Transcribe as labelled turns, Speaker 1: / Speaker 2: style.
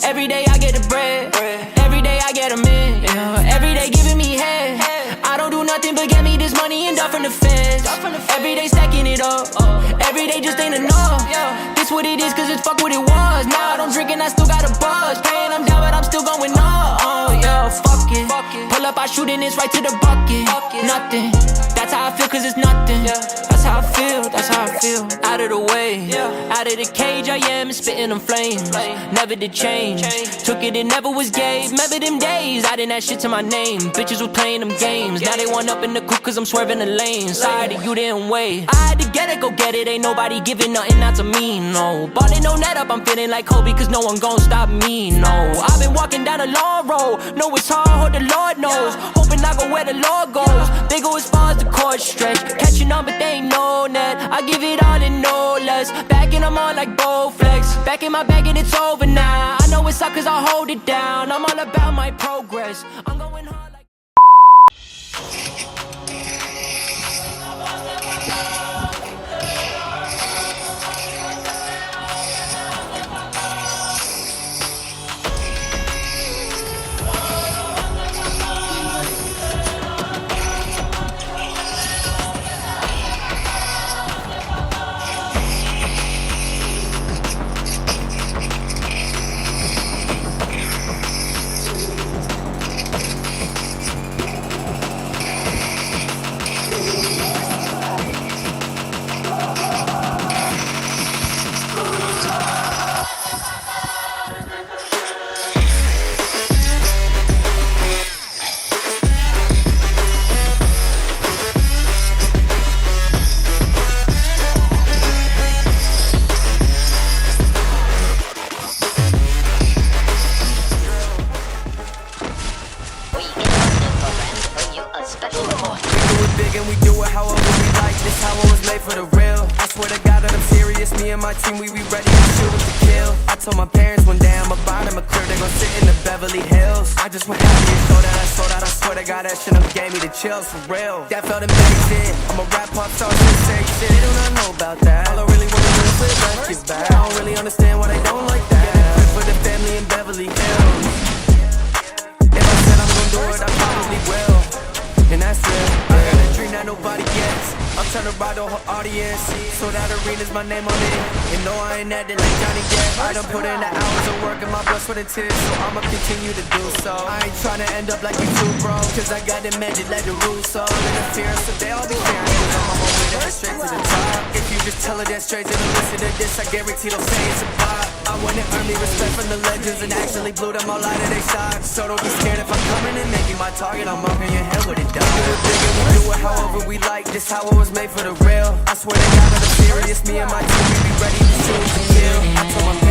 Speaker 1: Every day I get the bread, every day I get 'em in, yeah. Every day giving me head. I don't do nothing but get me this money and duck from the feds. Every day stacking it up, every day just ain't enough. This what it is, cause it's fuck what it was. Now I don't drink and I still got a buzz. Praying I'm down but I'm still going up. Yeah, fuck it. Pull up, I shoot and it's right to the bucket. Nothing, that's how I feel, cause it's nothing. That's how I feel, that's how I feel. Out of the way, out of the cage I am, and spitting them flames. Never did change, took it, it never was gay. Remember them days, I didn't have shit to my name. Bitches was playing them games, now they want up in the coupe cause I'm swerving the lane. Sorry that you didn't wait, I had to get it, go get it. Ain't nobody giving nothing out to me, no. Ballin' no net up, I'm feeling like Kobe, cause no one gon' stop me, no. I've been walking down a long road, know it's hard, the Lord knows. Hoping I go where the Lord goes. They go as far as the court stretch, catching on but they ain't no net. I give it all and no less, backing I'm on like Bowflex. Back in my bag and it's over now. I know it's up cause I hold it down. I'm all about my progress, I'm going hard like
Speaker 2: team, we ready to shoot with the kill. I told my parents one day I'ma buy them a crib, they gon' sit in the Beverly Hills. I just went happy and sold out, I swear to God that shit gave me the chills for real. That felt amazing, I'm a rap pop star sensation. They do not know about that, all I really wanna do is live back, get back. I don't really understand why they don't like that. Get a crib for the family in Beverly Hills. If I said I'm gon' do it, I probably will, and that's real. I got a dream that nobody gets, I'm tryna ride the whole audience. So that arena's my name on it, and no I ain't acting like Johnny Depp. I done put in the hours of work and my blood, sweat and tears, so I'ma continue to do so. I ain't tryna end up like you two, bro, cause I got them magic like the rules, so interference, so they all be fearing, cause I'm on my way to head straight to the top. If you just tell her that straight to the listen to this, I guarantee they'll say it's a pop. I wanna earn me respect from the legends and actually blew them all out of their socks. So don't be scared if I'm coming and making my target, I'm up in your head with it, dog. We do it big and we do it however we like, this how it was made for the real. I swear to God that I'm serious, me and my team, we be ready to shoot and kill. I told my